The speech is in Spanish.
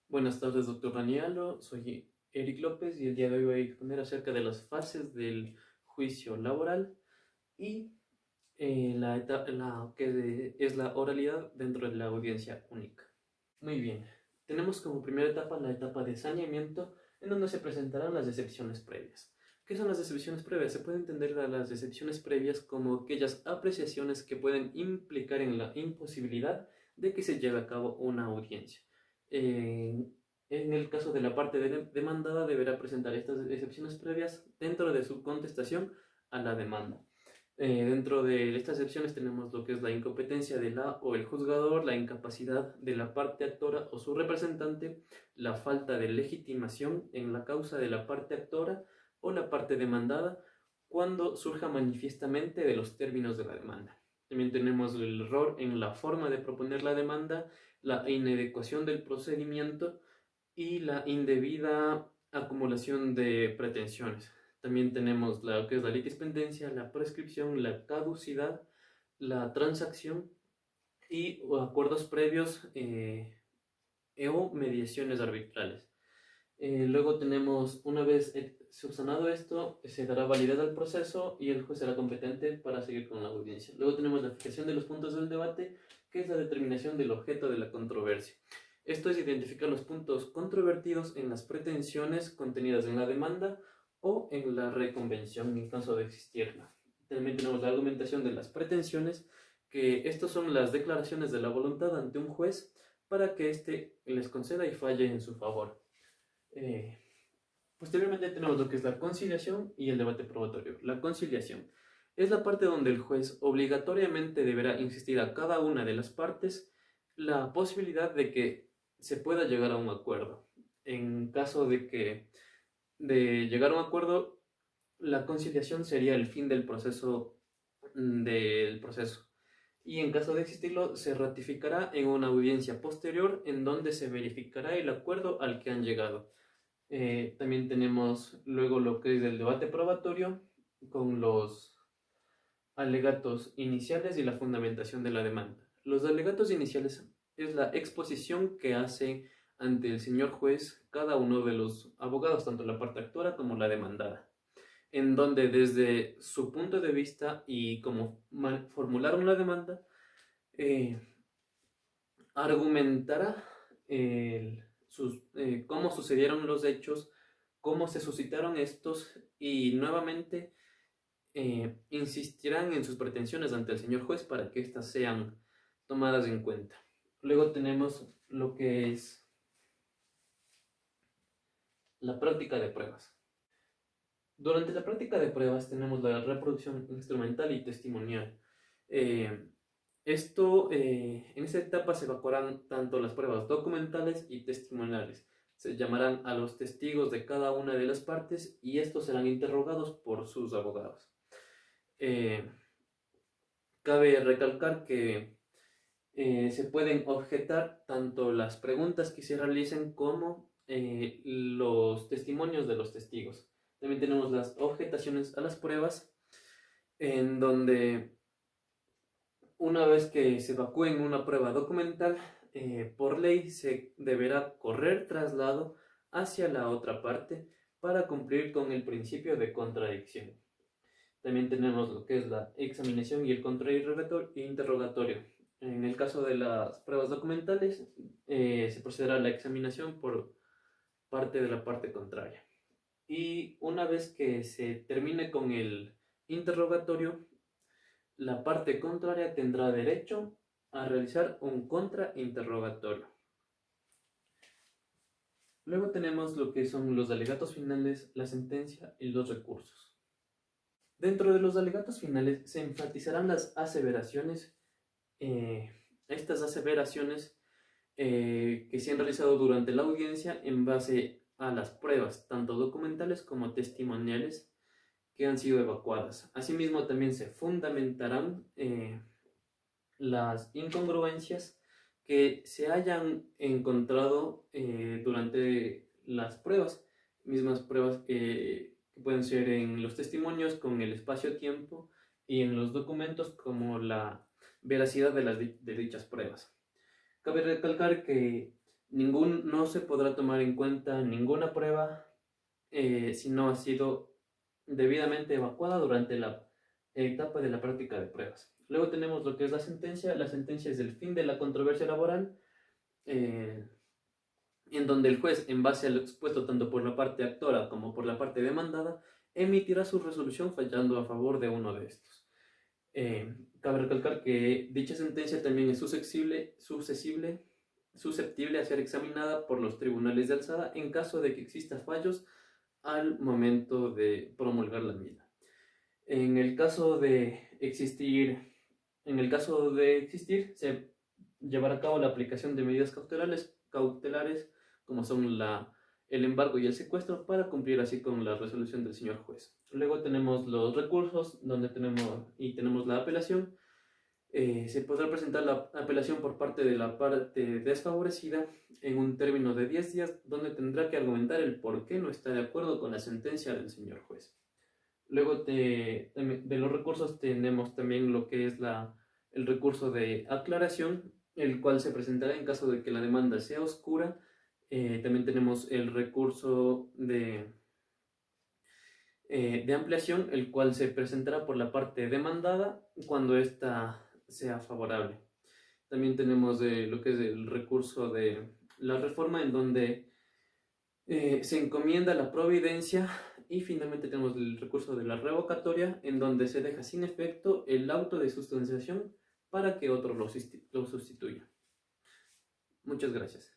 Buenas tardes, doctor Ranialo. Soy Eric López y el día de hoy voy a exponer acerca de las fases del juicio laboral y que es la oralidad dentro de la audiencia única. Muy bien, tenemos como primera etapa la etapa de saneamiento, en donde se presentarán las decepciones previas. ¿Qué son las decepciones previas? Se puede entender a las decepciones previas como aquellas apreciaciones que pueden implicar en la imposibilidad de que se lleve a cabo una audiencia. Eh, en el caso de la parte demandada, deberá presentar estas decepciones previas dentro de su contestación a la demanda. Dentro de estas excepciones tenemos lo que es la incompetencia de la o el juzgador, la incapacidad de la parte actora o su representante, la falta de legitimación en la causa de la parte actora o la parte demandada cuando surja manifiestamente de los términos de la demanda. También tenemos el error en la forma de proponer la demanda, la inadecuación del procedimiento y la indebida acumulación de pretensiones. También tenemos lo que es la litispendencia, la prescripción, la caducidad, la transacción y acuerdos previos o mediaciones arbitrales. Luego tenemos, una vez subsanado esto, se dará validez al proceso y el juez será competente para seguir con la audiencia. Luego tenemos la fijación de los puntos del debate, que es la determinación del objeto de la controversia. Esto es identificar los puntos controvertidos en las pretensiones contenidas en la demanda o en la reconvención en caso de existirla. También tenemos la argumentación de las pretensiones, que estas son las declaraciones de la voluntad ante un juez para que éste les conceda y falle en su favor. Eh, Posteriormente tenemos lo que es la conciliación y el debate probatorio. La conciliación es la parte donde el juez obligatoriamente deberá insistir a cada una de las partes la posibilidad de que se pueda llegar a un acuerdo. En caso de llegar a un acuerdo, la conciliación sería el fin del proceso. Y en caso de existirlo, se ratificará en una audiencia posterior en donde se verificará el acuerdo al que han llegado. También tenemos luego lo que es el debate probatorio con los alegatos iniciales y la fundamentación de la demanda. Los alegatos iniciales es la exposición que hace ante el señor juez cada uno de los abogados, tanto la parte actora como la demandada, en donde desde su punto de vista y como formularon la demanda, eh, argumentará cómo sucedieron los hechos, cómo se suscitaron estos y nuevamente insistirán en sus pretensiones ante el señor juez para que éstas sean tomadas en cuenta. Luego tenemos lo que es la práctica de pruebas. Durante la práctica de pruebas tenemos la reproducción instrumental y testimonial. Eh, en esta etapa se evacuarán tanto las pruebas documentales y testimoniales. Se llamarán a los testigos de cada una de las partes y estos serán interrogados por sus abogados. Eh, Cabe recalcar que se pueden objetar tanto las preguntas que se realicen como los testimonios de los testigos. También tenemos las objetaciones a las pruebas, en donde una vez que se evacúen una prueba documental, por ley se deberá correr traslado hacia la otra parte para cumplir con el principio de contradicción. También tenemos lo que es la examinación y el contrainterrogatorio. En el caso de las pruebas documentales, se procederá a la examinación por parte de la parte contraria. Y una vez que se termine con el interrogatorio, la parte contraria tendrá derecho a realizar un contrainterrogatorio. Luego tenemos lo que son los alegatos finales, la sentencia y los recursos. Dentro de los alegatos finales se enfatizarán las aseveraciones, estas aseveraciones que se han realizado durante la audiencia en base a las pruebas, tanto documentales como testimoniales, que han sido evacuadas. Asimismo, también se fundamentarán las incongruencias que se hayan encontrado durante las pruebas, mismas pruebas que pueden ser en los testimonios con el espacio-tiempo y en los documentos como la veracidad de dichas pruebas. Cabe recalcar que No se podrá tomar en cuenta ninguna prueba si no ha sido debidamente evacuada durante la etapa de la práctica de pruebas. Luego tenemos lo que es la sentencia. La sentencia es el fin de la controversia laboral, eh, en donde el juez, en base a lo expuesto tanto por la parte actora como por la parte demandada, emitirá su resolución fallando a favor de uno de estos. Cabe recalcar que dicha sentencia también es susceptible a ser examinada por los tribunales de alzada en caso de que exista fallos al momento de promulgar la misma. En el caso de existir, se llevará a cabo la aplicación de medidas cautelares como son el embargo y el secuestro para cumplir así con la resolución del señor juez. Luego tenemos los recursos donde tenemos la apelación. Se podrá presentar la apelación por parte de la parte desfavorecida en un término de 10 días, donde tendrá que argumentar el por qué no está de acuerdo con la sentencia del señor juez. Luego de los recursos tenemos también lo que es el recurso de aclaración, el cual se presentará en caso de que la demanda sea oscura. También tenemos el recurso de ampliación, el cual se presentará por la parte demandada cuando ésta sea favorable. También tenemos lo que es el recurso de la reforma, en donde se encomienda la providencia. Y finalmente tenemos el recurso de la revocatoria, en donde se deja sin efecto el auto de sustanciación para que otro lo sustituya. Muchas gracias.